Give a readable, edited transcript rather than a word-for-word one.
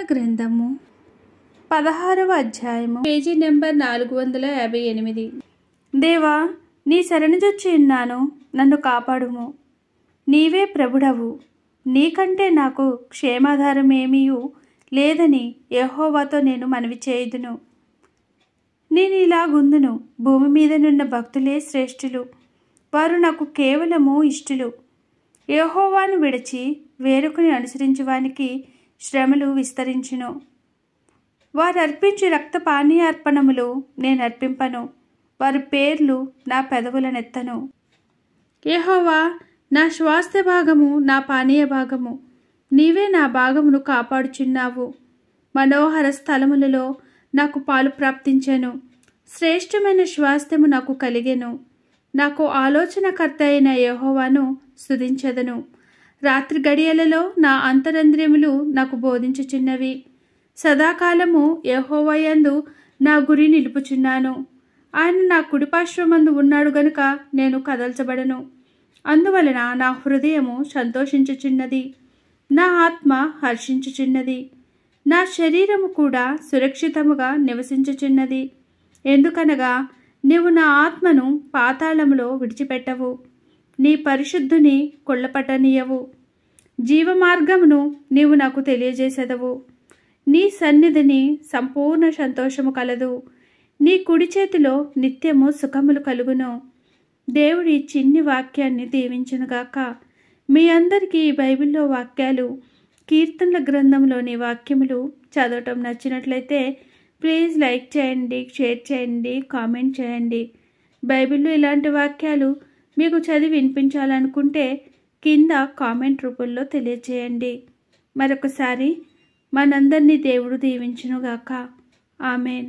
గ్రంథము 16వ అధ్యాయము page number 458. దేవా, నీ శరణుజొచ్చి ఉన్నాను, నన్ను కాపాడుము. నీవే ప్రభుడవు, నీకంటే నాకు క్షేమాధారమేమీయూ లేదని యెహోవాతో నేను మనవి చేయుదును. నేను ఇలాగుందును, భూమి మీదనున్న భక్తులే శ్రేష్ఠులు, వారు నాకు కేవలము ఇష్టులు. యెహోవాను విడిచి వేరొకని అనుసరించువానికి శ్రమలు విస్తరించును. వారు అర్పించు రక్తపానీయార్పణములు నేను అర్పింపను, వారి పేర్లు నా పెదవులనెత్తను. యెహోవా నా స్వాస్థ్య భాగము, నా పానీయ భాగము, నీవే నా భాగమును కాపాడుచున్నావు. మనోహర స్థలములలో నాకు పాలు ప్రాప్తించెను, శ్రేష్టమైన స్వాస్థ్యము నాకు కలిగెను. నాకు ఆలోచనకర్త అయిన యెహోవాను స్తుతించెదను. రాత్రి గడియలలో నా అంతరంద్రియములు నాకు బోధించుచున్నవి. సదాకాలము యెహోవా యందు నా గురి నిలుపుచున్నాను. ఆయన నా కుడిపార్శ్వమందు ఉన్నాడు గనుక నేను కదల్చబడను. అందువలన నా హృదయము సంతోషించుచున్నది, నా ఆత్మ హర్షించుచున్నది, నా శరీరము కూడా సురక్షితముగా నివసించుచున్నది. ఎందుకనగా నీవు నా ఆత్మను పాతాళములో విడిచిపెట్టవు, నీ పరిశుద్ధుని కొల్లపట్టనీయవు. జీవమార్గమును నీవు నాకు తెలియజేసెదవు. నీ సన్నిధిని సంపూర్ణ సంతోషము కలదు, నీ కుడి చేతిలో నిత్యము సుఖములు కలుగును. దేవుడి చిన్ని వాక్యాన్ని దీవించునుగాక. మీ అందరికీ ఈ బైబిల్లో వాక్యాలు, కీర్తనల గ్రంథంలోని వాక్యములు చదవటం నచ్చినట్లయితే ప్లీజ్ లైక్ చేయండి, షేర్ చేయండి, కామెంట్ చేయండి. బైబిల్లో ఇలాంటి వాక్యాలు మీకు చదివి వినిపించాలనుకుంటే కింద కామెంట్ రూపంలో తెలియజేయండి. మరొకసారి మనందరినీ దేవుడు దీవించునుగాక. ఆమెన్.